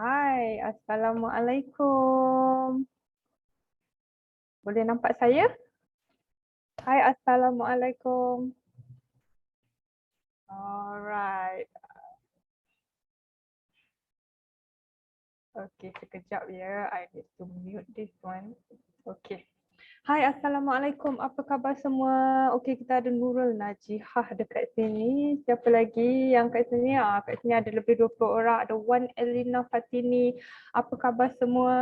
Hai, Assalamualaikum. Boleh nampak saya? Hai, Assalamualaikum. Alright. Okay, sekejap ya. I need to mute this one. Okay. Hai, Assalamualaikum. Apa khabar semua? Okay, kita ada Nurul Najihah dekat sini. Siapa lagi yang kat sini? Kat sini ada lebih 20 orang. Ada Wan Elina Fatini. Apa khabar semua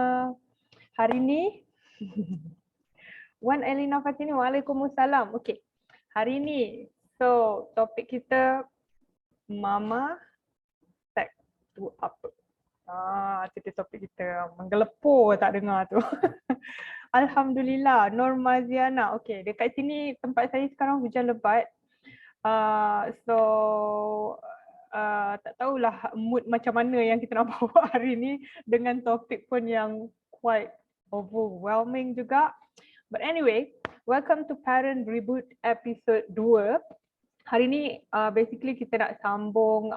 hari ni? Wan Elina Fatini, Waalaikumsalam. Okay, hari ni, so topik kita Mama Tech tu apa? Itu topik kita. Menggelepur tak dengar tu. Alhamdulillah, Nur Maziana. Okay, dekat sini tempat saya sekarang hujan lebat. So, tak tahulah mood macam mana yang kita nak bawa hari ni dengan topik pun yang quite overwhelming juga. But anyway, welcome to Parent Reboot episode 2. Hari ni basically kita nak sambung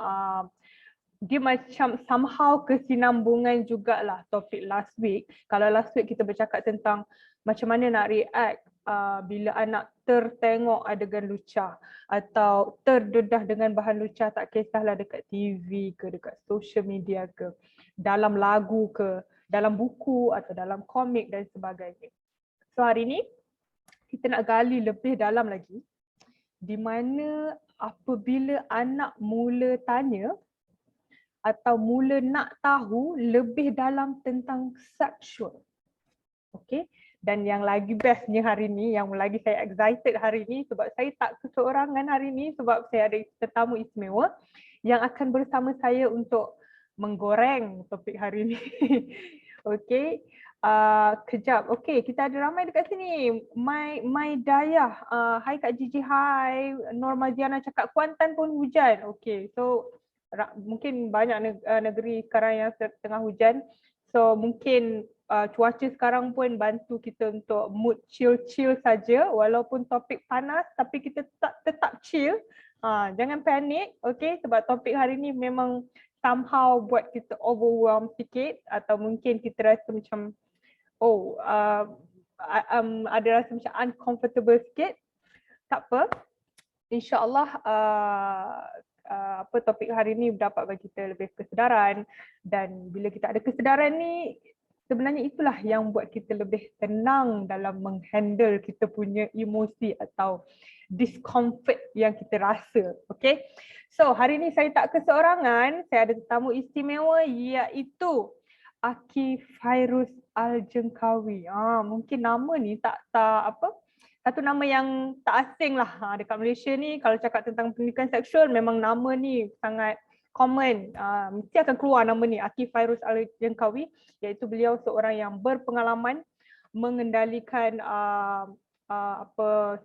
dia macam somehow kesinambungan jugalah topik last week. Kalau last week kita bercakap tentang macam mana nak react bila anak tertengok adegan lucah atau terdedah dengan bahan lucah, tak kisahlah dekat TV ke, dekat social media ke, dalam lagu ke, dalam buku atau dalam komik dan sebagainya. So hari ni kita nak gali lebih dalam lagi di mana apabila anak mula tanya atau mula nak tahu lebih dalam tentang seksual. Okay. Dan yang lagi bestnya hari ni, yang lagi saya excited hari ni sebab saya tak keseorangan hari ni sebab saya ada tetamu istimewa yang akan bersama saya untuk menggoreng topik hari ni. Okay. Kejap. Okay, kita ada ramai dekat sini. My Dayah. Hai Kak Gigi, hai. Nur Maziana cakap Kuantan pun hujan. Okay, so mungkin banyak negeri sekarang yang tengah hujan. So mungkin cuaca sekarang pun bantu kita untuk mood chill-chill saja walaupun topik panas tapi kita tetap chill. Jangan panik, okay? Sebab topik hari ni memang somehow buat kita overwhelm sikit atau mungkin kita rasa macam ada rasa macam uncomfortable sikit. Tak apa. InsyaAllah topik hari ni dapat bagi kita lebih kesedaran, dan bila kita ada kesedaran ni sebenarnya itulah yang buat kita lebih tenang dalam menghandle kita punya emosi atau discomfort yang kita rasa. Okay, so hari ni saya tak keseorangan, saya ada tetamu istimewa iaitu Aki Fairuz Al-Jengkawi. Mungkin nama ni satu nama yang tak asing lah dekat Malaysia ni. Kalau cakap tentang pendidikan seksual, memang nama ni sangat common. Mesti akan keluar nama ni, Aki Fairuz Al-Jengkawi, iaitu beliau seorang yang berpengalaman mengendalikan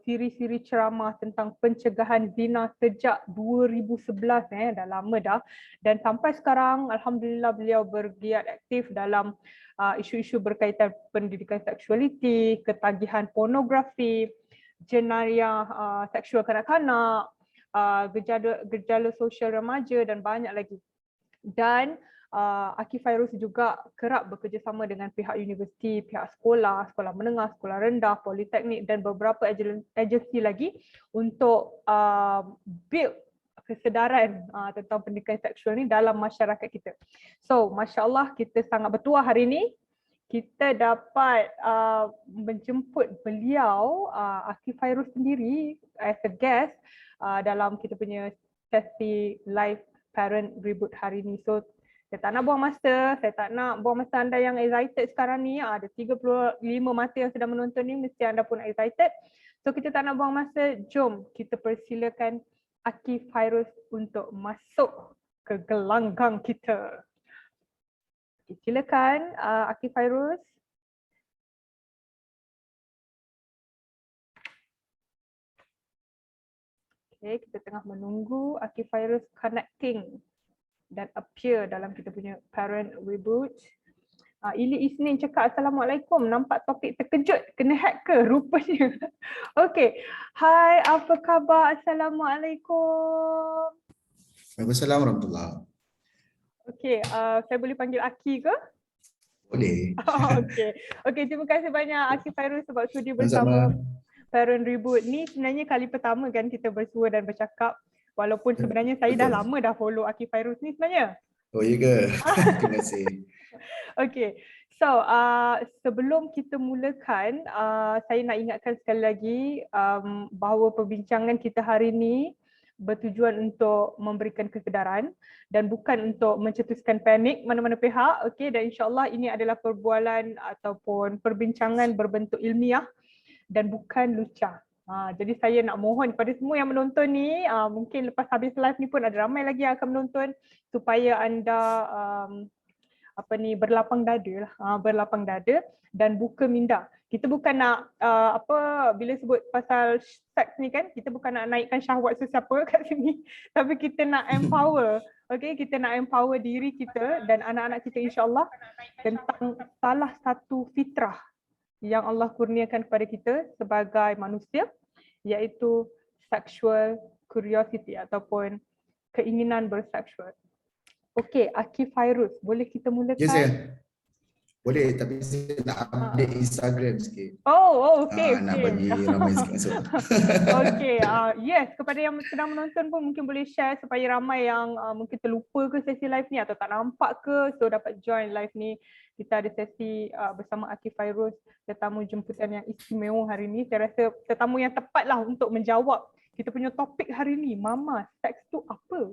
siri-siri ceramah tentang pencegahan zina sejak 2011, dah lama dah, dan sampai sekarang alhamdulillah beliau bergiat aktif dalam isu-isu berkaitan pendidikan seksualiti, ketagihan pornografi, jenayah seksual kanak-kanak, gejala sosial remaja dan banyak lagi. Dan Aki Fairuz juga kerap bekerjasama dengan pihak universiti, pihak sekolah, sekolah menengah, sekolah rendah, politeknik dan beberapa agensi lagi untuk build kesedaran tentang pendidikan seksual ni dalam masyarakat kita. So, Masya Allah, kita sangat bertuah hari ini kita dapat menjemput beliau, Aki Fairuz sendiri as a guest dalam kita punya sesi live Parent Reboot hari ini. So, saya tak nak buang masa, saya tak nak buang masa anda yang excited sekarang ni. Ada 35 mata yang sedang menonton ni, mesti anda pun excited. So kita tak nak buang masa, jom kita persilakan Aki Fairuz untuk masuk ke gelanggang kita. Silakan Aki Fairuz. Okay, kita tengah menunggu Aki Fairuz connecting dan appear dalam kita punya Parent Reboot. Ili Isnin cakap Assalamualaikum, nampak topik terkejut, kena hack ke rupanya. Okay, hai, apa khabar? Assalamualaikum. Waalaikumsalam warahmatullahi. Okay, saya boleh panggil Aki ke? Boleh. Okay. Okay, terima kasih banyak Aki Fairuz sebab sudi bersama Sama-sama. Parent Reboot. Ni sebenarnya kali pertama kan kita bersua dan bercakap. Walaupun sebenarnya saya dah Betul. lama dah follow Aki Fairuz ni sebenarnya. Oh, ya ke? Terima kasih. Okay, so sebelum kita mulakan, saya nak ingatkan sekali lagi bahawa perbincangan kita hari ini bertujuan untuk memberikan kesedaran dan bukan untuk mencetuskan panik mana-mana pihak. Okay, dan insyaAllah ini adalah perbualan ataupun perbincangan berbentuk ilmiah dan bukan lucah. Jadi saya nak mohon kepada semua yang menonton ni, mungkin lepas habis live ni pun ada ramai lagi yang akan menonton, supaya anda berlapang dada lah, berlapang dada dan buka minda. Kita bukan nak bila sebut pasal seks ni kan, kita bukan nak naikkan syahwat sesiapa kat sini, tapi kita nak empower. Okay, kita nak empower diri kita dan anak-anak kita insya-Allah tentang salah satu fitrah yang Allah kurniakan kepada kita sebagai manusia, iaitu sexual curiosity ataupun keinginan berseksual. Okey, Aki Fairuz, boleh kita mulakan? Ya, saya. Boleh, tapi saya nak update Instagram sikit. Okey. Nak bagi ramai sikit masuk. Okey, yes, kepada yang sedang menonton pun mungkin boleh share supaya ramai yang mungkin terlupa ke sesi live ni atau tak nampak ke, so dapat join live ni. Kita ada sesi bersama Aki Fairuz, tetamu jemputan yang istimewa hari ni. Saya rasa tetamu yang tepat lah untuk menjawab kita punya topik hari ni, Mama, seks tu apa?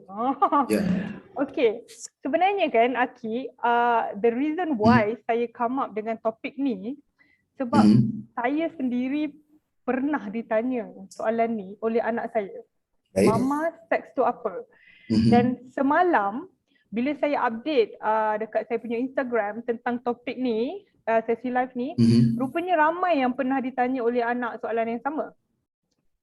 Ya. Okay, sebenarnya kan Aki, the reason why saya come up dengan topik ni sebab saya sendiri pernah ditanya soalan ni oleh anak saya. Baik. Mama, seks tu apa? Dan semalam bila saya update dekat saya punya Instagram tentang topik ni, sesi live ni, rupanya ramai yang pernah ditanya oleh anak soalan yang sama.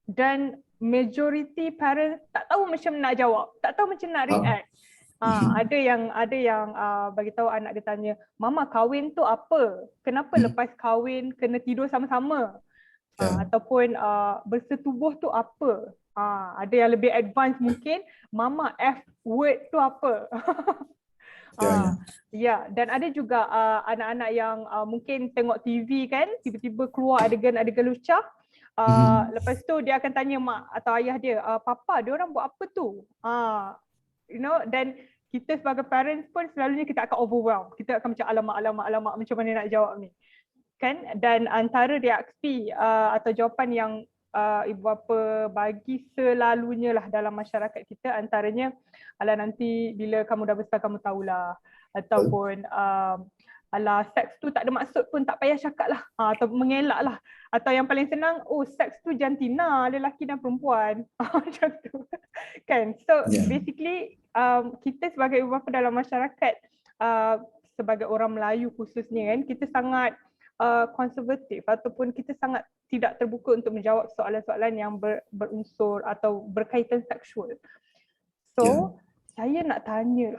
Dan majority parents tak tahu macam nak jawab, tak tahu macam nak react. Ada yang bagi tahu anak dia tanya, "Mama, kahwin tu apa? Kenapa lepas kahwin kena tidur sama-sama?" Ataupun bersetubuh tu apa? Ada yang lebih advance mungkin, "Mama, F word tu apa?" Ya, dan ada juga anak-anak yang mungkin tengok TV kan, tiba-tiba keluar adegan-adegan lucah. Lepas tu dia akan tanya mak atau ayah dia, "Papa, dia orang buat apa tu?" Dan kita sebagai parents pun selalunya kita akan overwhelm. Kita akan macam alamak macam mana nak jawab ni. Kan? Dan antara reaksi atau jawapan yang ibu bapa bagi selalunya lah dalam masyarakat kita, antaranya, "Alah, nanti bila kamu dah besar kamu tahulah." Ataupun "Alah, seks tu tak ada maksud pun, tak payah cakap lah." Atau mengelak lah. Atau yang paling senang, "Oh, seks tu jantina, lelaki dan perempuan." Macam tu. Kan? So basically kita sebagai ibu bapa dalam masyarakat, sebagai orang Melayu khususnya kan, kita sangat konservatif ataupun kita sangat tidak terbuka untuk menjawab soalan-soalan yang berunsur atau berkaitan seksual. So saya nak tanya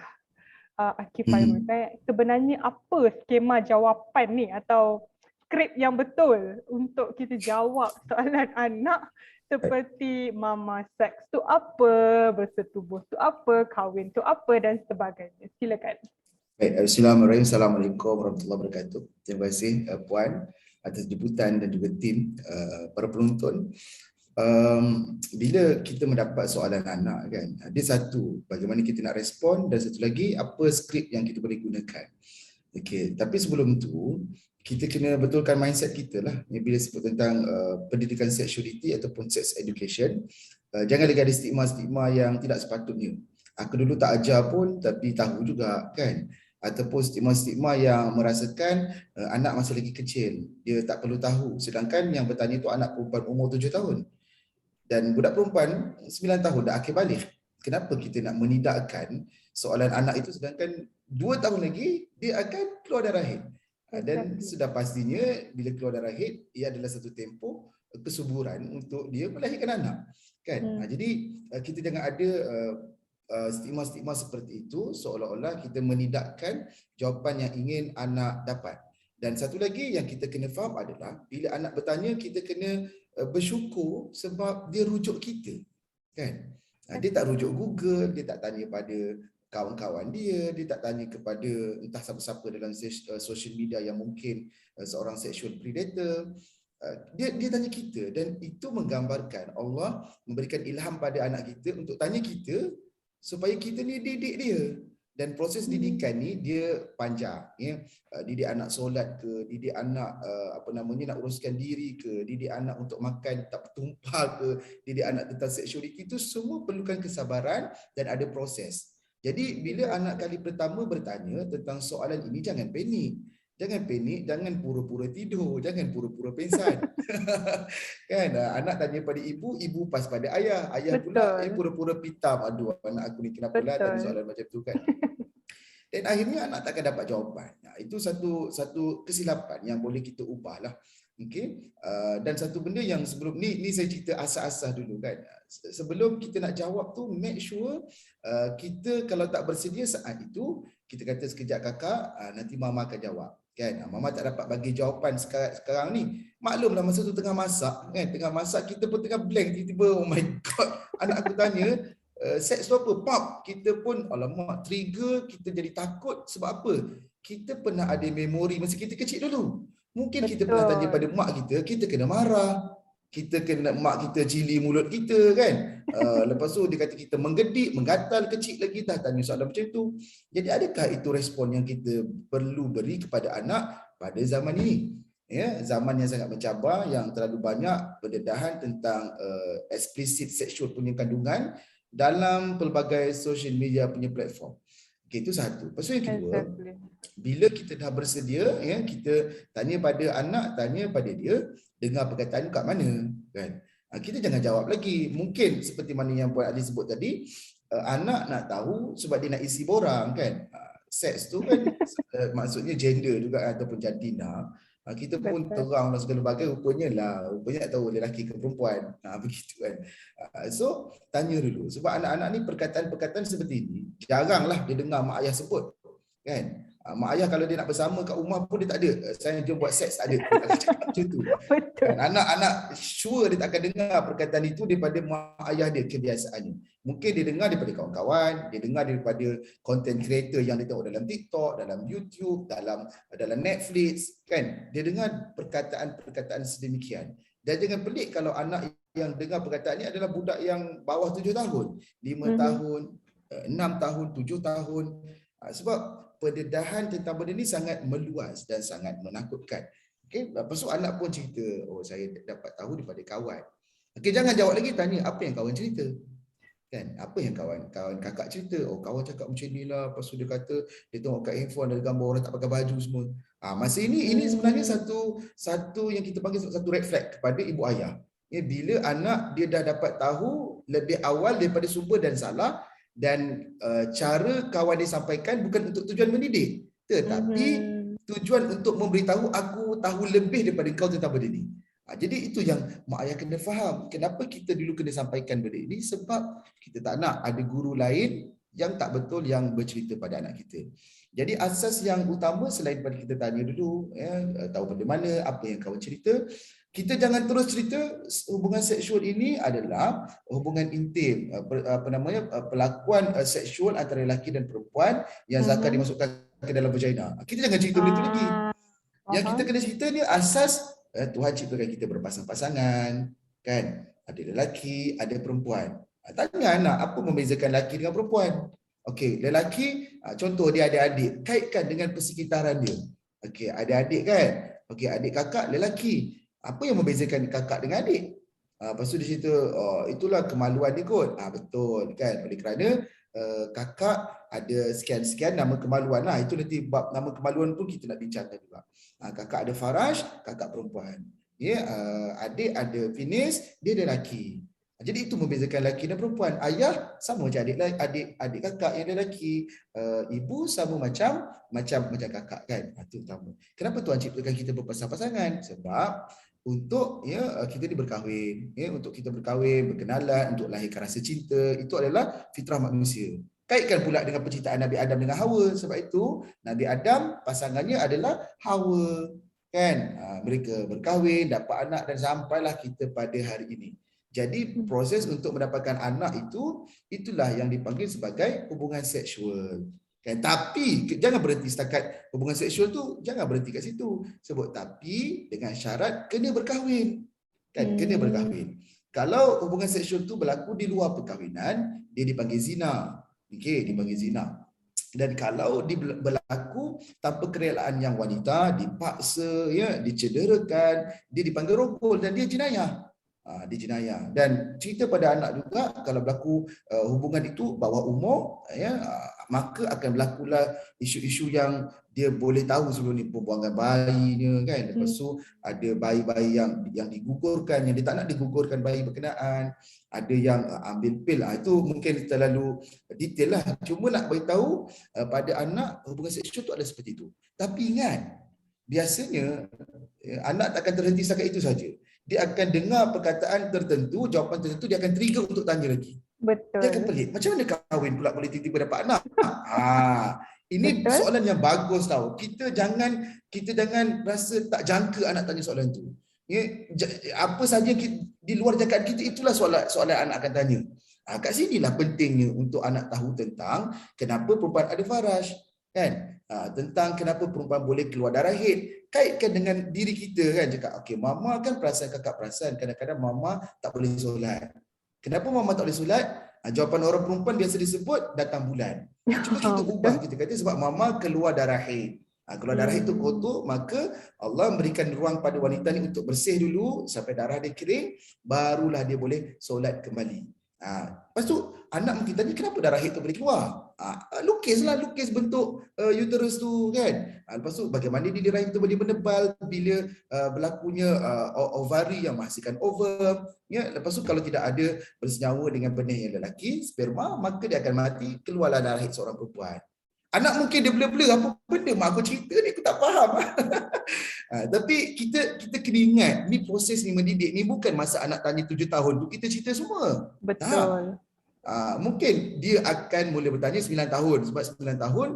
Aki Fairuz, sebenarnya apa skema jawapan ni atau skrip yang betul untuk kita jawab soalan anak seperti mama, seks tu apa, bersetubuh tu apa, kahwin tu apa dan sebagainya. Silakan. Baik, Bismillahirrahmanirrahim. Assalamualaikum warahmatullahi wabarakatuh. Terima kasih Puan atas jemputan dan juga tim para penonton. Bila kita mendapat soalan anak kan, ada satu, bagaimana kita nak respon, dan satu lagi, apa skrip yang kita boleh gunakan. Okey, tapi sebelum tu kita kena betulkan mindset kita lah. Bila sebut tentang pendidikan sexuality ataupun sex education, jangan lagi ada stigma-stigma yang tidak sepatutnya. Aku dulu tak ajar pun tapi tahu juga kan. Ataupun stigma-stigma yang merasakan anak masih lagi kecil, dia tak perlu tahu. Sedangkan yang bertanya tu anak perempuan umur 7 tahun. Dan budak perempuan 9 tahun dah akhir balik. Kenapa kita nak menidakkan soalan anak itu sedangkan 2 tahun lagi dia akan keluar darah haid. Dan sudah pastinya bila keluar darah haid, ia adalah satu tempoh kesuburan untuk dia melahirkan anak. Kan? Jadi kita jangan ada stigma-stigma seperti itu seolah-olah kita menidakkan jawapan yang ingin anak dapat. Dan satu lagi yang kita kena faham adalah bila anak bertanya, kita kena bersyukur sebab dia rujuk kita. Kan? Dia tak rujuk Google, dia tak tanya pada kawan-kawan dia tak tanya kepada entah siapa-siapa dalam social media yang mungkin seorang sexual predator. Dia tanya kita, dan itu menggambarkan Allah memberikan ilham pada anak kita untuk tanya kita supaya kita ni didik dia. Dan proses didikan ni dia panjang, ya. Didik anak solat ke, didik anak nak uruskan diri ke, didik anak untuk makan tak tumpah ke, didik anak tentang sexuality, itu semua perlukan kesabaran dan ada proses. Jadi bila anak kali pertama bertanya tentang soalan ini, jangan panik. Jangan panik, jangan pura-pura tidur, jangan pura-pura pingsan. Kan, anak tanya pada ibu, ibu pas pada ayah, ayah pula pura-pura pitam. Aduh, anak aku ni kenapa lah tanya soalan macam tu, kan. Dan akhirnya anak takkan dapat jawapan. Itu satu kesilapan yang boleh kita ubahlah. Okey. Dan satu benda yang sebelum ni saya cerita asas-asas dulu, kan. Sebelum kita nak jawab tu, make sure kita kalau tak bersedia saat itu, kita kata sekejap kakak, nanti mama akan jawab. Kan, mama tak dapat bagi jawapan sekarang ni. Maklumlah masa tu tengah masak, kan, tengah masak kita pun tengah blank, tiba-tiba oh my god, anak aku tanya seks tu apa, pop, kita pun alamak trigger, kita jadi takut. Sebab apa? Kita pernah ada memori masa kita kecil dulu. Mungkin kita pernah tanya pada mak kita kena marah, kita kena mak kita cili mulut kita, kan. Lepas tu dia kata kita menggedik, menggatal, kecil lagi dah tanya soalan macam tu. Jadi adakah itu respon yang kita perlu beri kepada anak pada zaman ini? Ya, zaman yang sangat mencabar, yang terlalu banyak pendedahan tentang explicit sexual punya kandungan dalam pelbagai social media punya platform. Okay, itu satu. Lepas tu yang kedua, bila kita dah bersedia, ya, kita tanya pada anak, tanya pada dia, dengar perkataan kat mana, kan. Kita jangan jawab lagi. Mungkin seperti mana yang Puan Ali sebut tadi, anak nak tahu sebab dia nak isi borang, kan. Seks tu kan maksudnya gender juga ataupun jantina. Kita pun teranglah segala bagai, rupanya tak tahu lelaki ke perempuan. Begitu, kan. So tanya dulu, sebab anak-anak ni perkataan-perkataan seperti ini jaranglah dia dengar mak ayah sebut, kan. Mak ayah kalau dia nak bersama kat rumah pun dia tak ada, saya jom buat seks, tak ada. Dia tak cakap macam tu. Kan? Anak-anak sure dia tak akan dengar perkataan itu daripada mak ayah dia kebiasaannya. Mungkin dia dengar daripada kawan-kawan, dia dengar daripada content creator yang dia tengok dalam TikTok, dalam YouTube, dalam Netflix, kan. Dia dengar perkataan-perkataan sedemikian. Dan jangan pelik kalau anak yang dengar perkataan ini adalah budak yang bawah 7 tahun, 5 tahun, 6 tahun, 7 tahun. Sebab pendedahan tentang benda ni sangat meluas dan sangat menakutkan. Okey, lepas tu anak pun cerita, oh saya dapat tahu daripada kawan. Okey, jangan jawab lagi, tanya apa yang kawan cerita. Kan, apa yang kawan kakak cerita? Oh, kawan cakap macam ni lah. Lepas tu dia kata dia tengok kat handphone ada gambar orang tak pakai baju semua. Masa ini sebenarnya satu yang kita panggil satu red flag kepada ibu ayah. Ya, bila anak dia dah dapat tahu lebih awal daripada sumber dan salah, dan cara kawan dia sampaikan bukan untuk tujuan mendidik, tetapi tujuan untuk memberitahu aku tahu lebih daripada kau tentang benda ni. Jadi itu yang mak ayah kena faham. Kenapa kita dulu kena sampaikan benda ini? Sebab kita tak nak ada guru lain yang tak betul yang bercerita pada anak kita. Jadi asas yang utama selain daripada kita tanya dulu, ya, tahu pada mana, apa yang kawan cerita, kita jangan terus cerita hubungan seksual ini adalah hubungan intim, perlakuan seksual antara lelaki dan perempuan yang zakar dimasukkan ke dalam vagina. Kita jangan cerita benda itu lagi. Yang kita kena cerita ni asas Tuhan ciptakan kita berpasang-pasangan, kan? Ada lelaki, ada perempuan. Tanya anak, apa membezakan lelaki dengan perempuan? Okey, lelaki, contoh dia ada adik, kaitkan dengan persekitaran dia. Okey, ada adik kan? Okey, adik kakak lelaki. Apa yang membezakan kakak dengan adik? Lepas tu dia cerita, oh, itulah kemaluan dia kot. Betul, kan? Oleh kerana kakak ada sekian-sekian nama kemaluan lah. Itu nanti bab nama kemaluan pun kita nak bincangkan juga. Kakak ada faraj, kakak perempuan. Ya, adik ada penis, dia ada lelaki. Jadi itu membezakan lelaki dan perempuan. Ayah sama macam adik kakak yang ada lelaki. Ibu sama macam kakak, kan. Itu utama. Kenapa Tuhan ciptakan kita berpasang-pasangan? Sebab untuk kita ni berkahwin, untuk kita berkahwin, berkenalan, untuk lahirkan rasa cinta, itu adalah fitrah manusia. Kaitkan pula dengan penciptaan Nabi Adam dengan Hawa. Sebab itu Nabi Adam pasangannya adalah Hawa, kan. Mereka berkahwin, dapat anak dan sampailah kita pada hari ini. Jadi proses untuk mendapatkan anak itulah yang dipanggil sebagai hubungan seksual. Kan? Tapi jangan berhenti setakat hubungan seksual tu, jangan berhenti kat situ. Sebut tapi dengan syarat kena berkahwin. Kan? Kena berkahwin. Kalau hubungan seksual tu berlaku di luar perkahwinan, dia dipanggil zina. Okey, dipanggil zina. Dan kalau berlaku tanpa kerelaan yang wanita, dipaksa, ya, dicederakan, dia dipanggil rogol dan dia jenayah. Dia jenayah. Dan cerita pada anak juga, kalau berlaku hubungan itu bawah umur, ya, maka akan berlakulah isu-isu yang dia boleh tahu sebelum ni, pembuangan bayinya kan. Lepas tu ada bayi-bayi yang digugurkan, yang dia tak nak digugurkan bayi berkenaan, ada yang ambil pil. Itu mungkin terlalu detail lah. Cuma nak beritahu pada anak, hubungan seksual tu ada seperti itu. Tapi ingat, biasanya anak tak akan terhenti setakat itu saja. Dia akan dengar perkataan tertentu, jawapan tertentu, dia akan trigger untuk tanya lagi. Betul. Dia akan pelik. Macam mana kahwin pula boleh tiba-tiba dapat anak? Ini Betul. soalan yang bagus tau. Kita jangan rasa tak jangka anak tanya soalan tu. Ya, apa saja di luar jangkaan kita, itulah soalan anak akan tanya. Kat sinilah pentingnya untuk anak tahu tentang kenapa perempuan ada faraj, kan? Tentang kenapa perempuan boleh keluar darah haid. Kaitkan dengan diri kita kan, cakap okey, mama kan perasan, kakak perasan kadang-kadang mama tak boleh solat. Kenapa mama tak boleh solat? Jawapan orang perempuan biasa disebut datang bulan. Cuba kita ubah, kita kata sebab mama keluar darah haid. Kalau darah haid itu kotor, maka Allah memberikan ruang pada wanita ni untuk bersih dulu sampai darah dia kering, barulah dia boleh solat kembali. Lepas tu anak mungkin tanya, kenapa darah haid tu boleh keluar? Lukis bentuk uterus tu kan. Lepas tu bagaimana di rahim tu boleh menebal bila berlakunya ovari yang menghasilkan ovum, ya. Lepas tu kalau tidak ada bersenyawa dengan benih yang lelaki, sperma, maka dia akan mati, keluarlah darah haid seorang perempuan. Anak mungkin dia blur-blur, apa benda mak aku cerita ni aku tak faham. Tapi kita kena ingat, ni proses ni mendidik ni bukan masa anak tanya 7 tahun tu kita cerita semua. Betul. Mungkin dia akan mula bertanya 9 tahun, sebab 9 tahun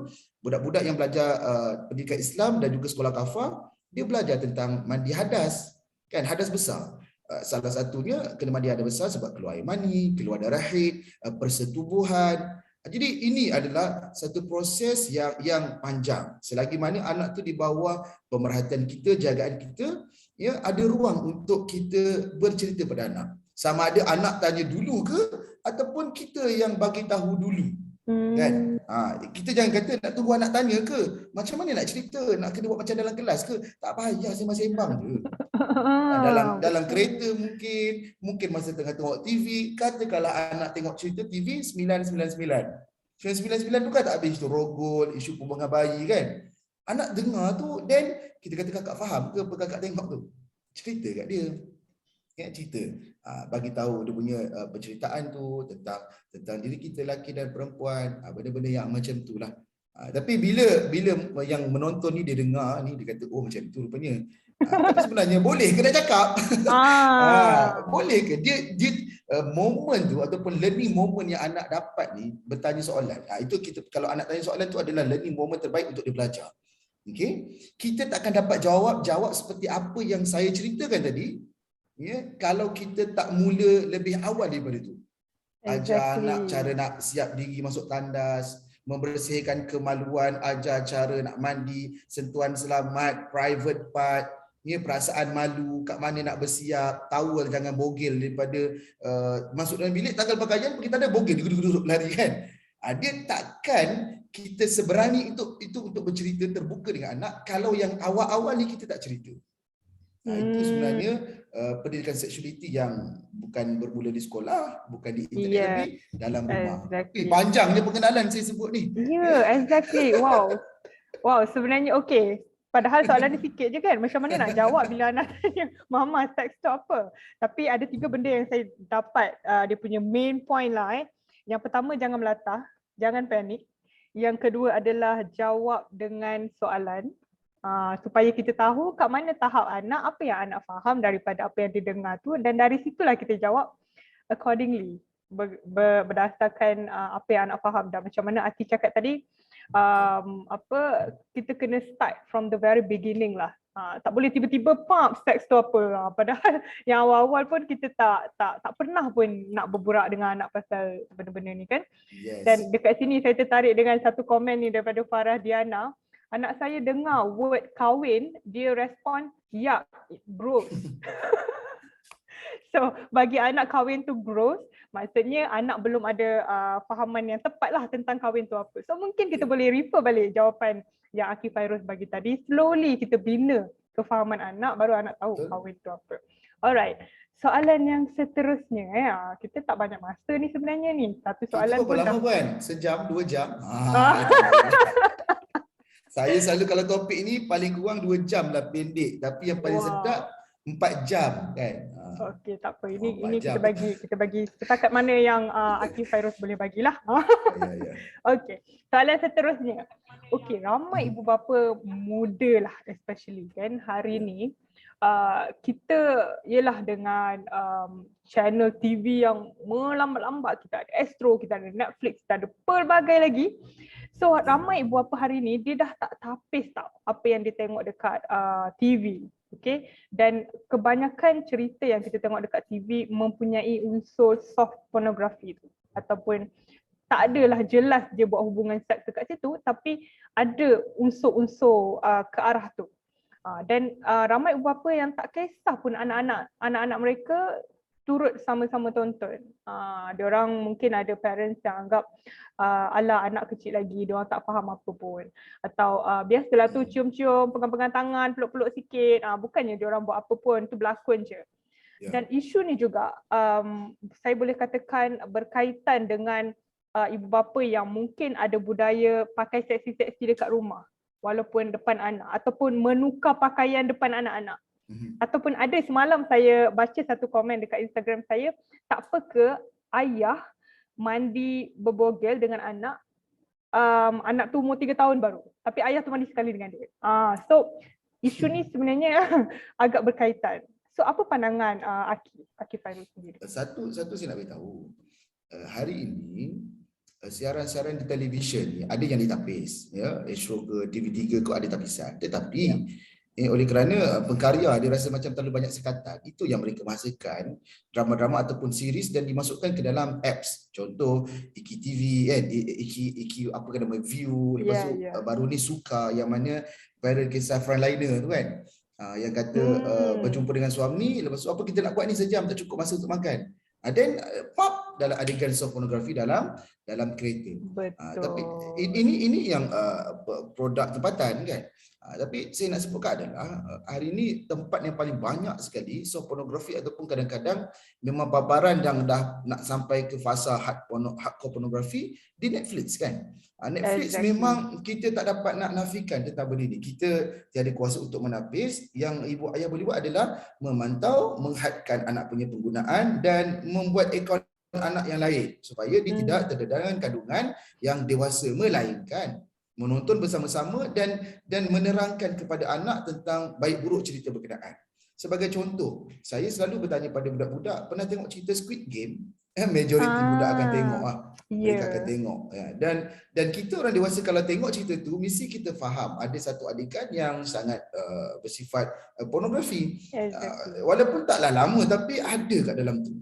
budak-budak yang belajar pendidikan Islam dan juga sekolah kafah, dia belajar tentang mandi hadas, kan, hadas besar. Salah satunya kena mandi hadas besar sebab keluar air mani, keluar darah haid, persetubuhan. Jadi ini adalah satu proses yang panjang. Selagi mana anak tu di bawah pemerhatian kita, jagaan kita, ya, ada ruang untuk kita bercerita pada anak. Sama ada anak tanya dulu ke ataupun kita yang bagi tahu dulu. Kan? Kita jangan kata nak tunggu anak tanya ke. Macam mana nak cerita? Nak kena buat macam dalam kelas ke? Tak payah, sembang-sembang je. Dalam kereta mungkin masa tengah tengok TV, katakanlah anak tengok cerita TV 999. 999 tu kan tak habis tu rogol, isu pembuangan bayi kan. Anak dengar tu, then kita kata kakak faham ke apa kakak tengok tu? Cerita kat dia. Cerita, bagi tahu dia punya penceritaan tu tentang diri kita, lelaki dan perempuan, benda-benda yang macam itulah. Tapi bila yang menonton ni dia dengar ni, dia kata oh macam tu rupanya. Tapi sebenarnya boleh ke nak cakap? Boleh ke dia momen tu ataupun learning moment yang anak dapat ni bertanya soalan. Itu kita, kalau anak tanya soalan tu adalah learning moment terbaik untuk dia belajar. Okay? Kita tak akan dapat jawab seperti apa yang saya ceritakan tadi, ya, kalau kita tak mula lebih awal daripada itu. Ajar anak cara nak siap diri masuk tandas, membersihkan kemaluan, ajar cara nak mandi, sentuhan selamat, private part, ya, perasaan malu, kat mana nak bersiap, towel jangan bogel daripada masuk dalam bilik, tanggal pakaian kita ada bogel, duduk lari kan. Dia takkan kita seberani itu untuk bercerita terbuka dengan anak kalau yang awal-awal ni kita tak cerita. Itu sebenarnya pendidikan seksualiti yang bukan bermula di sekolah, bukan di internet, tapi dalam rumah. Panjangnya pengenalan saya sebut ni. Exactly. Wow, sebenarnya okey. Padahal soalan ni sikit je kan, macam mana nak jawab bila anak tanya mama seks tu apa. Tapi ada 3 benda yang saya dapat, dia punya main point lah. Yang pertama, jangan melatah, jangan panik. Yang kedua adalah jawab dengan soalan. Supaya kita tahu kat mana tahap anak, apa yang anak faham daripada apa yang dia dengar tu, dan dari situlah kita jawab accordingly, berdasarkan apa yang anak faham. Dan macam mana Ati cakap tadi, kita kena start from the very beginning lah. Tak boleh tiba-tiba pump seks tu apa. Padahal yang awal-awal pun kita tak pernah pun nak berburak dengan anak pasal benda-benda ni kan. Yes. Dan dekat sini saya tertarik dengan satu komen ni daripada Farah Diana. Anak saya dengar word kahwin, dia respon, ya, bro. So bagi anak kahwin tu gross, maksudnya anak belum ada fahaman yang tepat lah tentang kahwin tu apa. So mungkin kita boleh refer balik jawapan yang Akif Fairuz bagi tadi. Slowly kita bina kefahaman anak, baru anak tahu kahwin tu apa. Alright, soalan yang seterusnya, kita tak banyak masa ni sebenarnya ni. Satu soalan itu pun berapa lama dah. kan? Sejam, 2 jam? Saya selalu kalau topik ni paling kurang 2 jam lah pendek. Tapi yang paling sedap 4 jam kan. Okey, tak apa. Ini kita bagi setakat mana yang Akif Fairuz boleh bagilah. Ya. Okey, soalan seterusnya. Okey, ramai ibu bapa muda lah especially kan hari ni. Kita ialah dengan channel TV yang melambat-lambat. Kita ada Astro, kita ada Netflix, kita ada pelbagai lagi. So ramai ibu bapa hari ni dia dah tak tapis tau apa yang dia tengok dekat TV. Okay, dan kebanyakan cerita yang kita tengok dekat TV mempunyai unsur soft pornography tu, ataupun tak adalah jelas dia buat hubungan seks dekat situ, tapi ada unsur-unsur ke arah tu. Dan ramai ibu bapa yang tak kisah pun anak-anak mereka turut sama-sama tonton. Diorang mungkin ada parents yang anggap ala anak kecil lagi, diorang tak faham apa pun. Atau biasalah tu cium-cium, pegang-pegang tangan, peluk-peluk sikit. Bukannya diorang buat apa pun, tu berlakon je. Dan isu ni juga saya boleh katakan berkaitan dengan ibu bapa yang mungkin ada budaya pakai seksi-seksi dekat rumah walaupun depan anak, ataupun menukar pakaian depan anak-anak. Ataupun ada semalam saya baca satu komen dekat Instagram saya, tak apa ke ayah mandi berbogel dengan anak, anak tu umur 3 tahun baru, tapi ayah tu mandi sekali dengan dia. So isu ni sebenarnya agak berkaitan. So apa pandangan Akif Fairuz sendiri? Satu saya nak beritahu, hari ini siaran-siaran di televisyen ni ada yang ditapis, ya, Astro ke TV3 ke ada tapisan, tetapi oleh kerana pengkarya dia rasa macam terlalu banyak sekatan, itu yang mereka menghasilkan drama-drama ataupun series dan dimasukkan ke dalam apps. Contoh IKTV kan, IK apa nama View, lepas tu baru ni Suka yang mana viral kisah frontliner tu kan. Yang kata berjumpa dengan suami, lepas tu apa kita nak buat ni sejam tak cukup masa untuk makan. Then pop dalam adegan soft pornography dalam kereta. Tapi ini yang produk tempatan kan. Tapi saya nak sebutkan adalah hari ini tempat yang paling banyak sekali soft pornography ataupun kadang-kadang memang paparan yang dah nak sampai ke fasa hardcore pornography di Netflix kan. Netflix memang kita tak dapat nak nafikan tentang benda ini. Kita tiada kuasa untuk menapis. Yang ibu ayah boleh buat adalah memantau, menghadkan anak punya penggunaan dan membuat akaun anak yang lain supaya dia tidak terdedah kandungan yang dewasa, melainkan menonton bersama-sama dan menerangkan kepada anak tentang baik buruk cerita berkenaan. Sebagai contoh, saya selalu bertanya pada budak-budak, pernah tengok cerita Squid Game? Majoriti budak akan tengok. Mereka akan tengok. Dan kita orang dewasa kalau tengok cerita tu, mesti kita faham ada satu adegan yang sangat bersifat pornografi. Walaupun taklah lama, tapi ada kat dalam tu.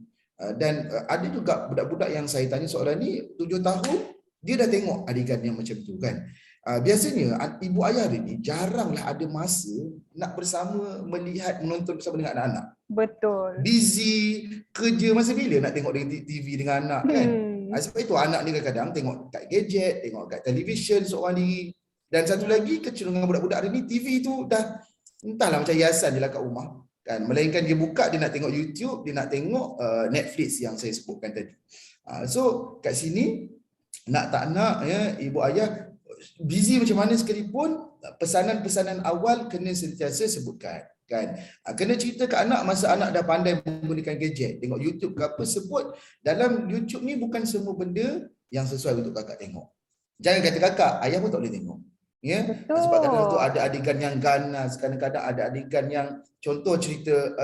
Dan ada juga budak-budak yang saya tanya soalan ni, 7 tahun, dia dah tengok adegan yang macam tu kan. Biasanya ibu ayah hari ni jaranglah ada masa nak bersama melihat, menonton bersama dengan anak-anak. Betul. Busy, kerja, masa bila nak tengok TV dengan anak kan. Sebab itu anak ni kadang-kadang tengok kat gadget, tengok kat televisyen seorang diri. Dan satu lagi kecenderungan budak-budak hari ni, TV tu dah entahlah macam hiasan je lah kat rumah kan. Melainkan dia buka, dia nak tengok YouTube, dia nak tengok Netflix yang saya sebutkan tadi. So kat sini nak tak nak ya, ibu ayah busy macam mana sekalipun, pesanan-pesanan awal kena sentiasa sebutkan kan. Kena cerita ke anak masa anak dah pandai menggunakan gadget, tengok YouTube ke apa, sebut dalam YouTube ni bukan semua benda yang sesuai untuk kakak tengok. Jangan kata kakak, ayah pun tak boleh tengok. Ya, sebab kadang-kadang tu ada adegan yang ganas, kadang-kadang ada adegan yang contoh cerita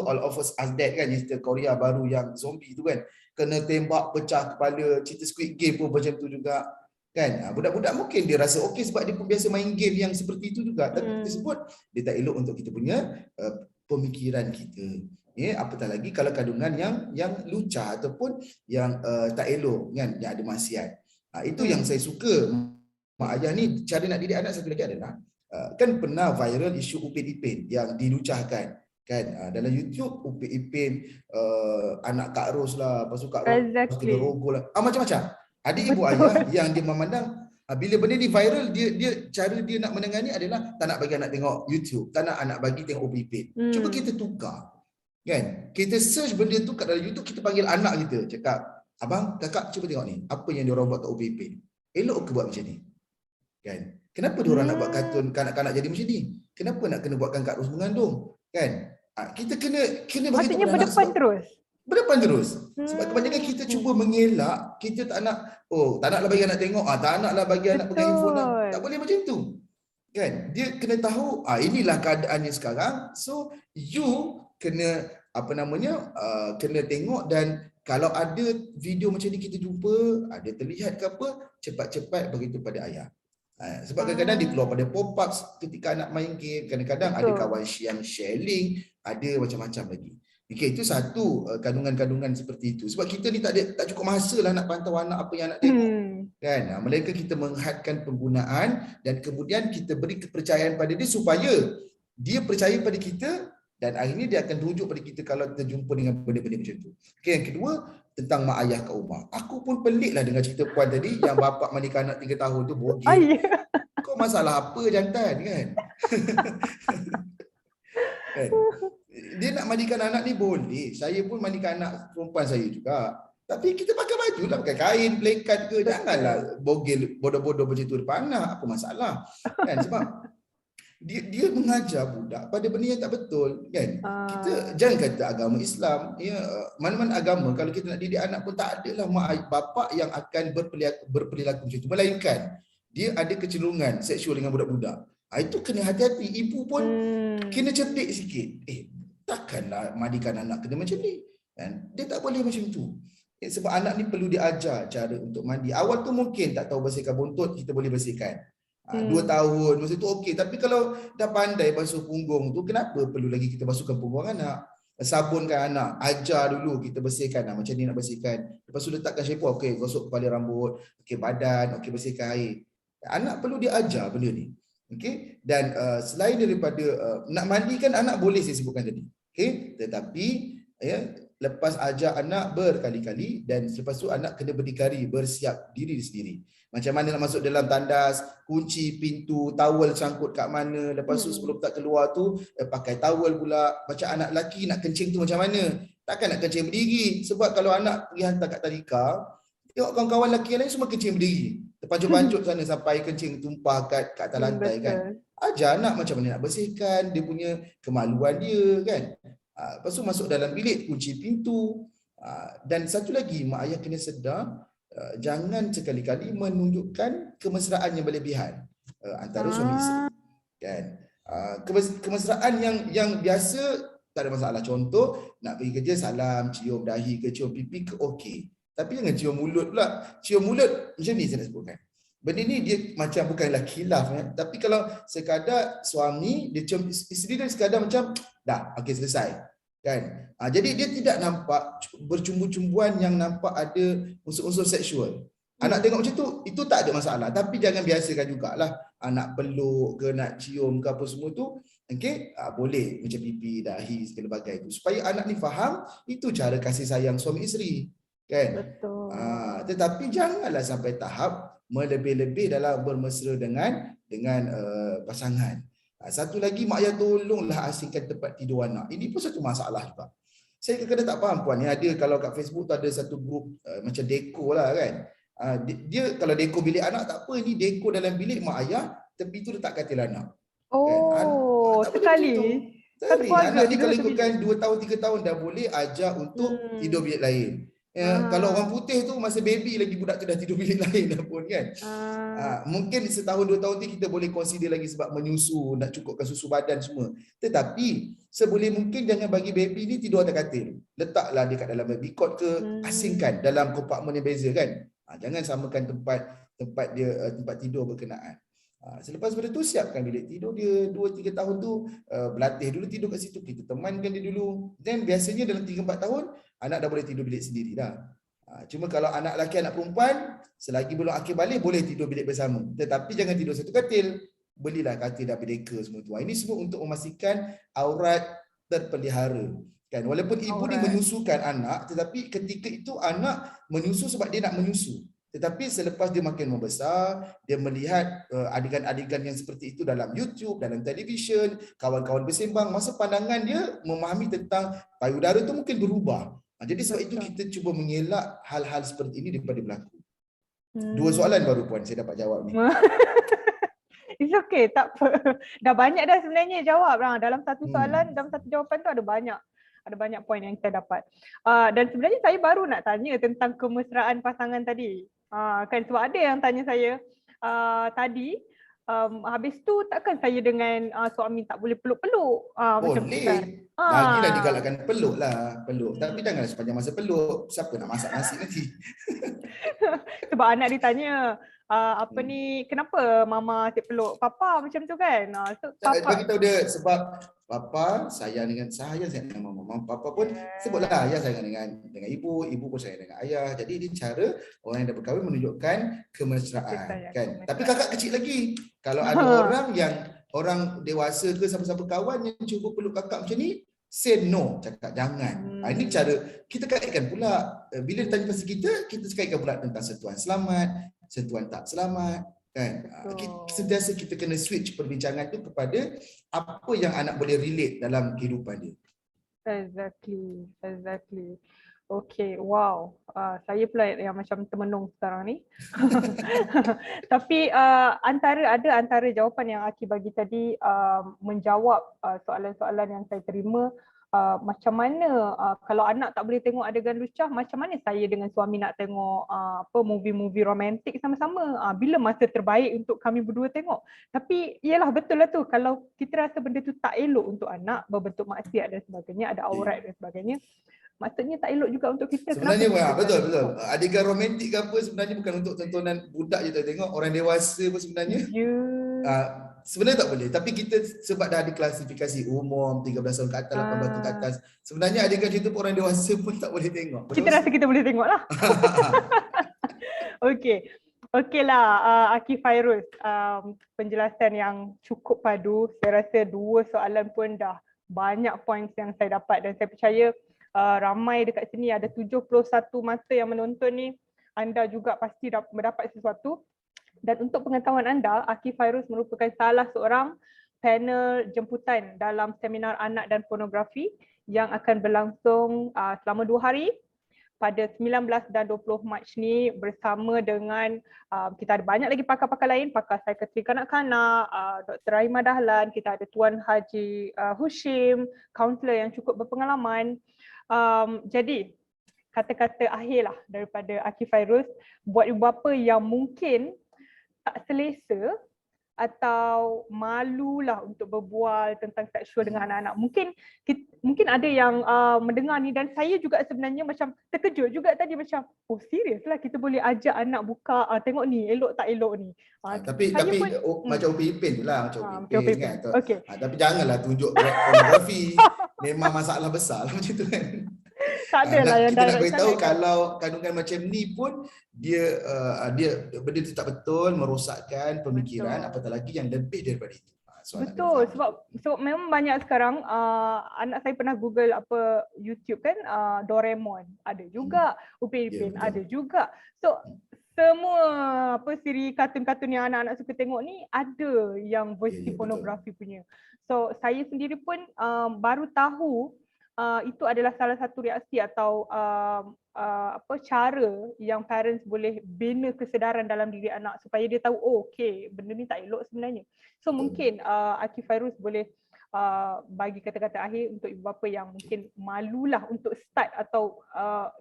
All of Us Are Dead kan, cerita Korea baru yang zombie tu kan, kena tembak pecah kepala. Cerita Squid Game pun macam tu juga. Kan? Budak-budak mungkin dia rasa okey sebab dia pun biasa main game yang seperti itu juga. Tapi kita sebut dia tak elok untuk kita punya pemikiran kita. Ya, apatah lagi kalau kandungan yang lucah ataupun yang tak elok kan, yang ada maksiat. Itu yang saya suka mak ayah ni cara nak didik anak. Satu lagi adalah kan pernah viral isu Upin Ipin yang dilucahkan kan dalam YouTube. Upin Ipin anak Kak Ros lah, lepas tu Kak Ros kena rogol lah, macam-macam. Ada ibu ayah yang dia memandang bila benda ni viral, dia cara dia nak menangani adalah tak nak bagi anak tengok YouTube, tak nak anak bagi tengok Upin Ipin. Cuba kita tukar kan, kita search benda tu kat dalam YouTube, kita panggil anak kita, cakap, abang, kakak, cuba tengok ni, apa yang diorang buat kat Upin Ipin, elok ke buat macam ni kan? Kenapa diorang nak buat kartun kanak-kanak jadi macam ni? Kenapa nak kena buatkan Kak Ros mengandung kan? Kita kena bagi tahu berdepan terus. Berdepan terus. Sebab kebanyakan kita cuba mengelak, kita tak nak, tak naklah bagi anak tengok, tak naklah bagi anak pegang handphone. Tak boleh macam tu. Kan? Dia kena tahu, inilah keadaannya sekarang. So you kena kena tengok, dan kalau ada video macam ni kita jumpa, ada terlihat ke apa, cepat-cepat beritahu pada ayah. Sebab kadang-kadang dia keluar pada pop-ups ketika anak main game, kadang-kadang ada kawan yang share link, ada macam-macam lagi. Okay, itu satu kandungan-kandungan seperti itu. Sebab kita ni tak cukup masa lah nak pantau anak apa yang nak tengok. Kan? Melainkan kita menghadkan penggunaan dan kemudian kita beri kepercayaan pada dia supaya dia percaya pada kita, dan akhirnya dia akan rujuk pada kita kalau terjumpa dengan benda-benda macam tu. Okay, yang kedua, tentang mak ayah kat rumah. Aku pun pelik lah dengan cerita puan tadi yang bapak mandikan anak 3 tahun tu bogel. Kau masalah apa jantan kan? Kan? Dia nak mandikan anak ni boleh. Saya pun mandikan anak perempuan saya juga. Tapi kita pakai baju lah, pakai kain, plekat ke. Janganlah bogel bodoh-bodoh macam tu depan anak. Apa masalah? Kan? Sebab dia mengajar budak pada benda yang tak betul kan. Kita jangan kata agama Islam ya, mana-mana agama kalau kita nak didik anak pun tak adalah mak bapak yang akan berperilaku macam tu, melainkan dia ada kecenderungan seksual dengan budak-budak. Itu kena hati-hati. Ibu pun kena cerdik sikit. Takkanlah mandikan anak kena macam ni kan. Dia tak boleh macam tu. Sebab anak ni perlu diajar cara untuk mandi. Awal tu mungkin tak tahu bersihkan buntut, kita boleh bersihkan. 2 tahun masa tu okey, tapi kalau dah pandai basuh punggung tu, kenapa perlu lagi kita basuhkan punggung anak? Sabunkan anak, ajar dulu kita bersihkan macam ni nak bersihkan. Lepas tu letakkan shampoo, okey, gosok kepala rambut, okey badan, okey bersihkan air. Anak perlu diajar benda ni. Okey, dan selain daripada nak mandikan anak boleh saya sebutkan tadi. Okey, tetapi ya, lepas ajar anak berkali-kali dan selepas tu anak kena berdikari, bersiap diri sendiri. Macam mana nak masuk dalam tandas, kunci pintu, towel sangkut kat mana, lepas tu sebelum tak keluar tu pakai towel pula. Macam anak lelaki nak kencing tu macam mana? Takkan nak kencing berdiri. Sebab kalau anak pergi hantar kat tadika, tengok kawan-kawan lelaki yang lain semua kencing berdiri. Terpancut-pancut sana sampai kencing tumpah kat atas lantai kan. Ajar anak macam mana nak bersihkan, dia punya kemaluan dia kan. Lepas tu masuk dalam bilik, kunci pintu. Dan satu lagi, mak ayah kena sedar, jangan sekali-kali menunjukkan kemesraan yang berlebihan antara suami isteri. Kan? Kemesraan yang biasa tak ada masalah. Contoh, nak pergi kerja salam, cium dahi ke cium pipi ke okey. Tapi jangan cium mulut pula. Cium mulut macam ni saya nak sebutkan. Benda ni dia macam bukanlah khilaf tapi kalau sekadar suami dia cium isteri dia sekadar macam dah okey selesai kan. Jadi dia tidak nampak bercumbu-cumbuan yang nampak ada unsur-unsur seksual. Anak tengok macam tu, itu tak ada masalah. Tapi jangan biasakan jugalah nak peluk ke nak cium ke apa semua tu. Okey, boleh macam pipi, dahi segala bagai tu. Supaya anak ni faham itu cara kasih sayang suami isteri. Kan? Betul. Tetapi janganlah sampai tahap melebih-lebih dalam bermesra dengan pasangan. Satu lagi, mak ayah tolonglah asingkan tempat tidur anak. Ini pun satu masalah juga. Saya kadang-kadang tak faham puan, ni ada kalau kat Facebook tu ada satu grup macam dekor lah kan. Dia kalau dekor bilik anak tak apa, ini dekor dalam bilik mak ayah, tepi tu letak katil anak. Oh, kan? Sekali. Anak ni kalau ikutkan 2 tahun 3 tahun dah boleh ajar untuk tidur bilik lain. Kalau orang putih tu masa baby lagi budak tu dah tidur bilik lain dah pun kan. Mungkin setahun 2 tahun tu kita boleh consider lagi sebab menyusu, nak cukupkan susu badan semua. Tetapi seboleh mungkin jangan bagi baby ni tidur atas katil. Letaklah dia kat dalam baby cot ke, asingkan dalam kompartmen yang beza kan. Jangan samakan tempat tempat dia tempat tidur berkenaan. Selepas daripada tu siapkan bilik tidur dia 2-3 tahun tu, berlatih dulu tidur kat situ, kita temankan dia dulu. Then biasanya dalam 3-4 tahun anak dah boleh tidur bilik sendiri dah. Cuma kalau anak lelaki anak perempuan selagi belum akil balik boleh tidur bilik bersama. Tetapi jangan tidur satu katil. Belilah katil double decker semua tu. Ini semua untuk memastikan aurat terpelihara. Kan walaupun ibu ni menyusukan anak, tetapi ketika itu anak menyusu sebab dia nak menyusu. Tetapi selepas dia makin membesar, dia melihat adegan-adegan yang seperti itu dalam YouTube, dalam televisyen, kawan-kawan bersembang, masa pandangan dia memahami tentang payudara itu mungkin berubah. Jadi sebab itu kita cuba mengelak hal-hal seperti ini daripada berlaku. 2 soalan baru Puan saya dapat jawab ni. It's okay, tak apa. Dah banyak dah sebenarnya jawab. Dalam satu soalan, dalam satu jawapan tu ada banyak poin yang kita dapat. Dan sebenarnya saya baru nak tanya tentang kemesraan pasangan tadi. Kan sebab ada yang tanya saya tadi, habis tu takkan saya dengan suami tak boleh peluk-peluk? Macam tu kan. Lagilah digalakkan peluk lah, peluk. Tapi janganlah sepanjang masa peluk. Siapa nak masak nasi nanti? Sebab anak ditanya, kenapa mama asyik peluk papa macam tu kan? So, papa bagi tahu dia sebab papa sayang dengan mama. Mama papa pun sebutlah ayah sayang dengan ibu, ibu pun sayang dengan ayah. Jadi ini cara orang yang dah berkahwin menunjukkan kemesraan kan. Tapi kakak kecil lagi. Kalau ada orang dewasa ke siapa-siapa kawan yang cuba peluk kakak macam ni, say no, cakap jangan. Ini cara kita kaitkan pula. Bila ditanya pasal kita kaitkan pula tentang sentuhan selamat, sentuhan tak selamat kan. Sentiasa kita kena switch perbincangan tu kepada apa yang anak boleh relate dalam kehidupan dia. Exactly. Okay, wow. Saya pula yang macam termenung sekarang ni. Tapi antara jawapan yang Aki bagi tadi menjawab soalan-soalan yang saya terima. Macam mana kalau anak tak boleh tengok adegan lucah, macam mana saya dengan suami nak tengok movie-movie romantik sama-sama? Bila masa terbaik untuk kami berdua tengok? Tapi iyalah betul lah tu, kalau kita rasa benda tu tak elok untuk anak, berbentuk maksiat dan sebagainya, ada aurat dan sebagainya, maksudnya tak elok juga untuk kita. Sebenarnya betul. Adegan romantik ke apa sebenarnya bukan untuk tontonan budak je tak tengok, orang dewasa pun sebenarnya. Sebenarnya tak boleh, tapi kita sebab dah ada klasifikasi umur 13 tahun ke atas, 18 tahun ke atas. Sebenarnya adegan cerita pun orang dewasa pun tak boleh tengok. Kita rasa kita boleh tengok lah. Okey lah Aki Fairuz, penjelasan yang cukup padu. Saya rasa 2 soalan pun dah banyak points yang saya dapat, dan saya percaya ramai dekat sini ada 71 mata yang menonton ni. Anda juga pasti mendapat sesuatu. Dan untuk pengetahuan anda, Aki Fairuz merupakan salah seorang panel jemputan dalam seminar anak dan pornografi yang akan berlangsung selama 2 hari pada 19 dan 20 Mac ni, bersama dengan kita ada banyak lagi pakar-pakar lain, pakar psikiatri kanak-kanak, Dr. Rahimah Dahlan, kita ada Tuan Haji Hushim, kaunselor yang cukup berpengalaman. Jadi kata-kata akhir lah daripada Aki Fairuz buat ibu bapa yang mungkin tak selesa atau malulah untuk berbual tentang seksual dengan anak-anak. Mungkin ada yang mendengar ni, dan saya juga sebenarnya macam terkejut juga tadi, macam serius lah kita boleh ajak anak buka tengok ni elok tak elok ni. Tapi macam Upin tu lah, macam Upin kan. Okay. Tapi janganlah tunjuk pornografi. Memang masalah besar lah macam tu kan. Tak ada lah yang kita nak beritahu kalau kandungan macam ni pun dia benda tu tak betul, merosakkan pemikiran, apatah lagi yang lebih daripada itu. Betul, sebab memang banyak sekarang anak saya pernah Google YouTube kan, Doraemon ada juga, Upin Ipin ada juga. So semua siri kartun-kartun yang anak-anak suka tengok ni ada yang versi pornografi punya. So saya sendiri pun baru tahu itu adalah salah satu reaksi atau cara yang parents boleh bina kesedaran dalam diri anak supaya dia tahu okey benda ni tak elok sebenarnya. So mungkin Aki Fairuz boleh bagi kata-kata akhir untuk ibu bapa yang mungkin malulah untuk start atau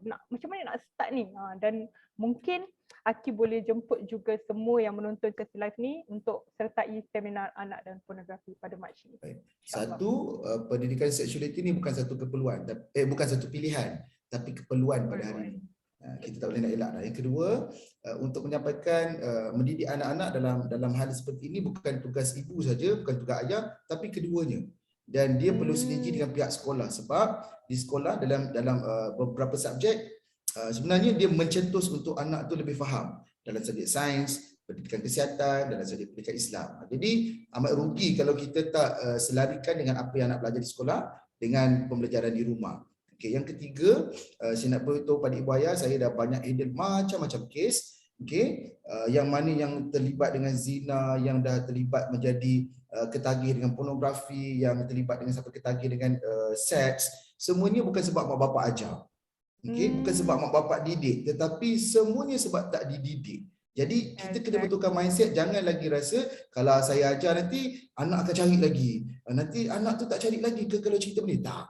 macam mana nak start ni, dan mungkin Aki boleh jemput juga semua yang menonton sesi live ni untuk sertai seminar anak dan pornografi pada Mac ni. Satu, pendidikan seksualiti ni bukan satu keperluan, bukan satu pilihan, tapi keperluan pada hari ini. Kita tak boleh nak elak dah. Yang kedua, untuk menyampaikan mendidik anak-anak dalam hal seperti ini bukan tugas ibu saja, bukan tugas ayah, tapi keduanya. Dan dia perlu sinergi dengan pihak sekolah, sebab di sekolah dalam beberapa subjek sebenarnya dia mencetus untuk anak tu lebih faham dalam subjek sains, pendidikan kesihatan, dalam subjek pendidikan Islam. Jadi amat rugi kalau kita tak selarikan dengan apa yang nak belajar di sekolah dengan pembelajaran di rumah. Okay, yang ketiga, saya nak beritahu pada ibu ayah, saya dah banyak handle macam-macam kes, yang mana yang terlibat dengan zina, yang dah terlibat menjadi ketagih dengan pornografi, yang terlibat dengan sampai ketagih dengan seks. Semuanya bukan sebab mak bapak ajar. Bukan sebab mak bapak didik, tetapi semuanya sebab tak dididik. Jadi kita kena betulkan mindset, jangan lagi rasa kalau saya ajar nanti anak akan cari lagi. Nanti anak tu tak cari lagi ke kalau cerita benda? Tak.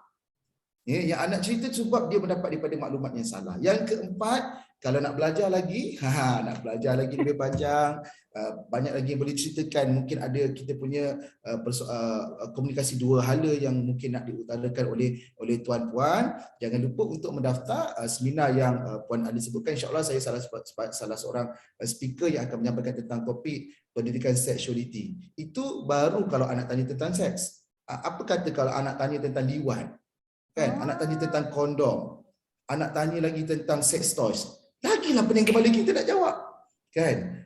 Yang anak cerita sebab dia mendapat daripada maklumat yang salah. Yang keempat, kalau nak belajar lagi, nak belajar lagi lebih panjang, banyak lagi yang boleh ceritakan. Mungkin ada kita punya komunikasi dua hala yang mungkin nak diutarakan oleh tuan-puan. Jangan lupa untuk mendaftar seminar yang Puan Ali sebutkan. InsyaAllah saya salah seorang speaker yang akan menyampaikan tentang topik pendidikan sexuality. Itu baru kalau anak tanya tentang seks. Apa kata kalau anak tanya tentang liwat? Kan? Anak tanya tentang kondom. Anak tanya lagi tentang sex toys. Lagilah pening kepala kita nak jawab. Kan?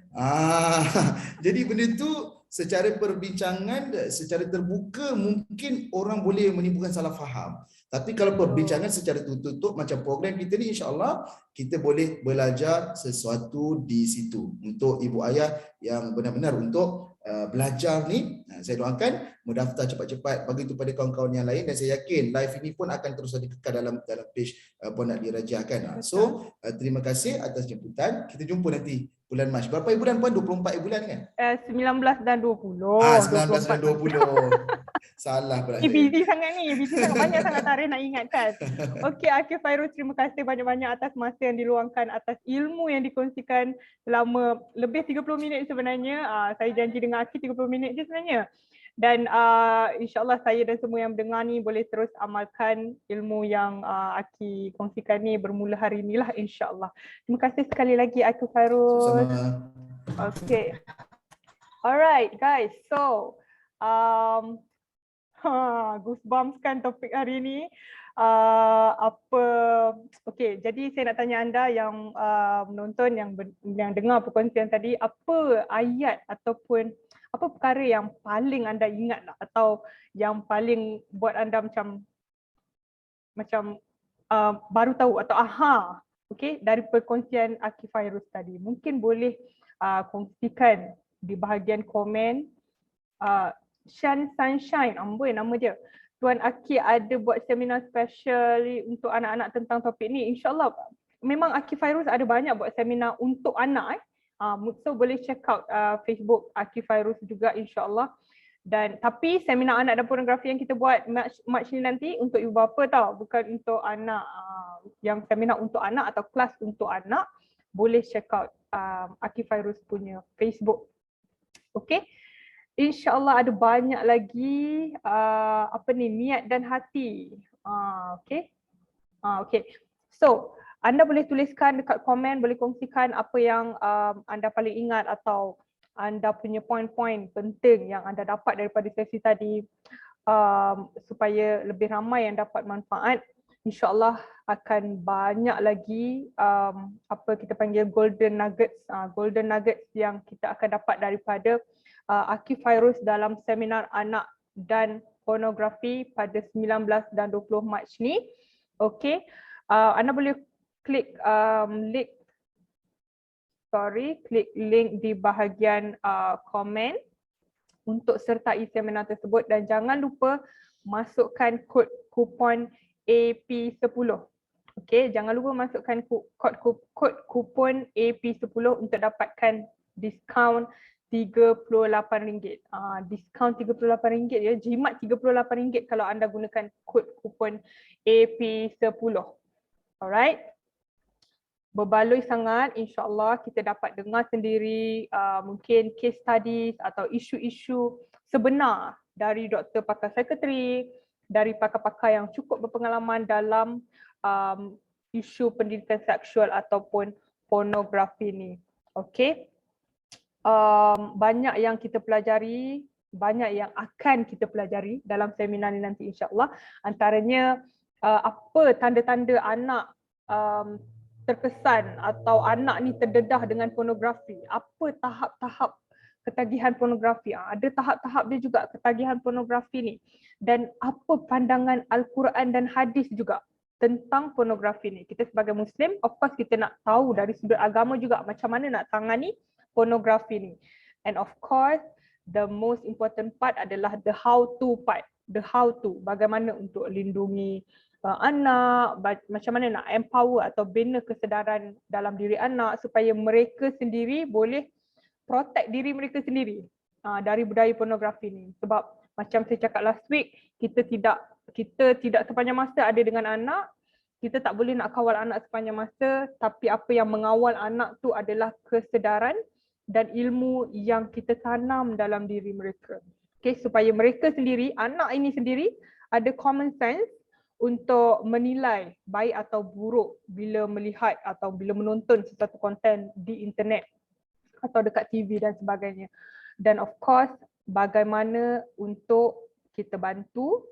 Jadi benda tu secara perbincangan, secara terbuka mungkin orang boleh menimbulkan salah faham. Tapi kalau perbincangan secara tertutup macam program kita ni, insya-Allah kita boleh belajar sesuatu di situ. Untuk ibu ayah yang benar-benar untuk belajar ni, saya doakan mendaftar cepat-cepat, bagi itu pada kawan-kawan yang lain, dan saya yakin live ini pun akan terus dikekal dalam page Puan Ali Rajah kan. So terima kasih atas jemputan. Kita jumpa nanti bulan Mac. Berapa bulan Puan? 24 bulan kan? 19 dan 20. 19 dan 20. Salah pula saya. Busy sangat ni, busy sangat, banyak sangat tarikh nak ingatkan. Okey, Akif Fairuz, terima kasih banyak-banyak atas masa yang diluangkan, atas ilmu yang dikongsikan selama lebih 30 minit sebenarnya. Saya janji dengan Akif 30 minit je sebenarnya. Dan insyaAllah saya dan semua yang mendengar ni boleh terus amalkan ilmu yang Aki kongsikan ni bermula hari inilah, insyaAllah. Terima kasih sekali lagi Akif Fairuz. Sama-sama. Okay. Alright guys, so goosebumps kan topik hari ni. Okay, jadi saya nak tanya anda yang menonton, yang dengar perkongsian tadi, apa ayat ataupun apa perkara yang paling anda ingat lah, atau yang paling buat anda macam baru tahu atau aha, okay, dari perkongsian Akif Fairuz tadi. Mungkin boleh kongsikan di bahagian komen. Shan Sunshine, amboi nama dia. Tuan Aki ada buat seminar special untuk anak-anak tentang topik ni. InsyaAllah, memang Akif Fairuz ada banyak buat seminar untuk anak. So boleh check out Facebook Akif Fairuz juga, insyaAllah. Dan tapi seminar anak dan pornografi yang kita buat Mac ni nanti untuk ibu bapa tau, bukan untuk anak. Yang seminar untuk anak atau kelas untuk anak, boleh check out Akif Fairuz punya Facebook. Okay. InsyaAllah ada banyak lagi niat dan hati. Okay. Okay. So, anda boleh tuliskan dekat komen, boleh kongsikan apa yang anda paling ingat atau anda punya poin-poin penting yang anda dapat daripada sesi tadi, supaya lebih ramai yang dapat manfaat. InsyaAllah akan banyak lagi apa kita panggil golden nuggets yang kita akan dapat daripada Akif Fairuz dalam seminar anak dan pornografi pada 19 dan 20 Mac ni. Okey, anda boleh klik klik link di bahagian komen untuk sertai seminar tersebut, dan jangan lupa masukkan kod kupon AP10. Okey, jangan lupa masukkan kod kupon AP10 untuk dapatkan diskaun RM38. Diskaun RM38 ya, jimat RM38 kalau anda gunakan kod kupon AP10. Alright. Berbaloi sangat, insyaAllah kita dapat dengar sendiri mungkin case studies atau isu-isu sebenar dari doktor pakar psikiatri, dari pakar-pakar yang cukup berpengalaman dalam isu pendidikan seksual ataupun pornografi ni. Okay. Banyak yang kita pelajari, banyak yang akan kita pelajari dalam seminar ni nanti insya-Allah. Antaranya apa tanda-tanda anak terkesan atau anak ni terdedah dengan pornografi. Apa tahap-tahap ketagihan pornografi? Ada tahap-tahap dia juga ketagihan pornografi ni. Dan apa pandangan Al-Quran dan hadis juga tentang pornografi ni. Kita sebagai Muslim, of course kita nak tahu dari sudut agama juga macam mana nak tangani pornografi ni. And of course, the most important part adalah the how to part. The how to, bagaimana untuk lindungi anak, macam mana nak empower atau bina kesedaran dalam diri anak supaya mereka sendiri boleh protect diri mereka sendiri dari budaya pornografi ni. Sebab macam saya cakap last week, kita tidak sepanjang masa ada dengan anak, kita tak boleh nak kawal anak sepanjang masa, tapi apa yang mengawal anak tu adalah kesedaran dan ilmu yang kita tanam dalam diri mereka. Okay, supaya mereka sendiri, anak ini sendiri ada common sense untuk menilai baik atau buruk bila melihat atau bila menonton sesuatu konten di internet atau dekat TV dan sebagainya. Dan of course, bagaimana untuk kita bantu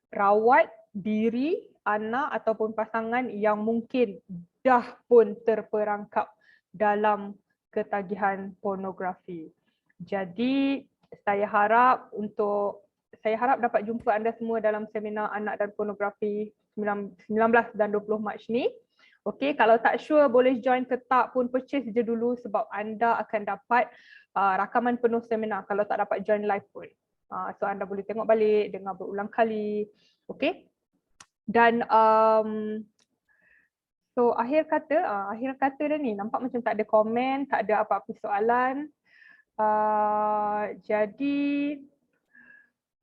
rawat diri anak ataupun pasangan yang mungkin dah pun terperangkap dalam ketagihan pornografi. Jadi saya harap dapat jumpa anda semua dalam seminar anak dan pornografi 19 dan 20 Mac ni. Okey, kalau tak sure boleh join ke tak pun purchase je dulu sebab anda akan dapat rakaman penuh seminar kalau tak dapat join live pun. So anda boleh tengok balik, dengar berulang kali. Okey. Dan so akhir kata dah ni, nampak macam tak ada komen, tak ada apa-apa soalan. Jadi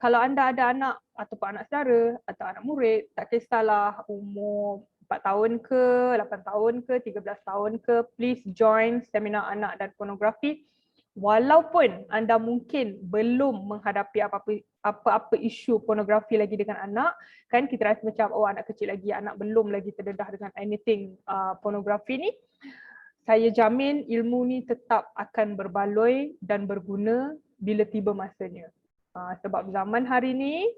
kalau anda ada anak ataupun anak saudara atau anak murid, tak kisahlah umur 4 tahun ke, 8 tahun ke, 13 tahun ke, please join seminar anak dan pornografi. Walaupun anda mungkin belum menghadapi apa-apa isu pornografi lagi dengan anak, kan kita rasa macam oh anak kecil lagi, anak belum lagi terdedah dengan anything pornografi ni. Saya jamin ilmu ni tetap akan berbaloi dan berguna bila tiba masanya. Sebab zaman hari ni,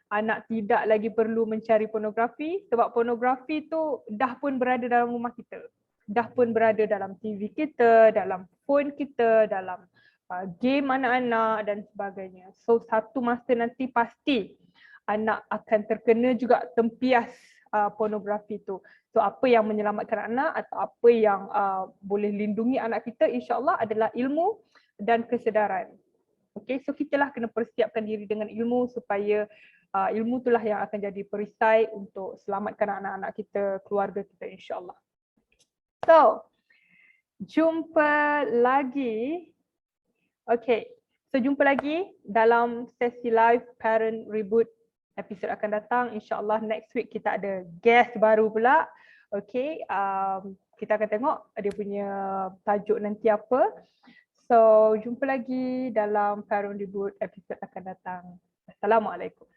anak tidak lagi perlu mencari pornografi sebab pornografi tu dah pun berada dalam rumah kita. Dah pun berada dalam TV kita, dalam phone kita, dalam game anak-anak dan sebagainya. So satu masa nanti pasti anak akan terkena juga tempias pornografi tu. So apa yang menyelamatkan anak atau apa yang boleh lindungi anak kita insya-Allah adalah ilmu dan kesedaran. Okay, so kitalah kena persiapkan diri dengan ilmu supaya ilmu itulah yang akan jadi perisai untuk selamatkan anak-anak kita, keluarga kita insya-Allah. So, jumpa lagi. Okay, so jumpa lagi dalam sesi live Parent Reboot episod akan datang. InsyaAllah next week kita ada guest baru pula. Okay, kita akan tengok dia punya tajuk nanti apa. So, jumpa lagi dalam Parent Reboot episod akan datang. Assalamualaikum.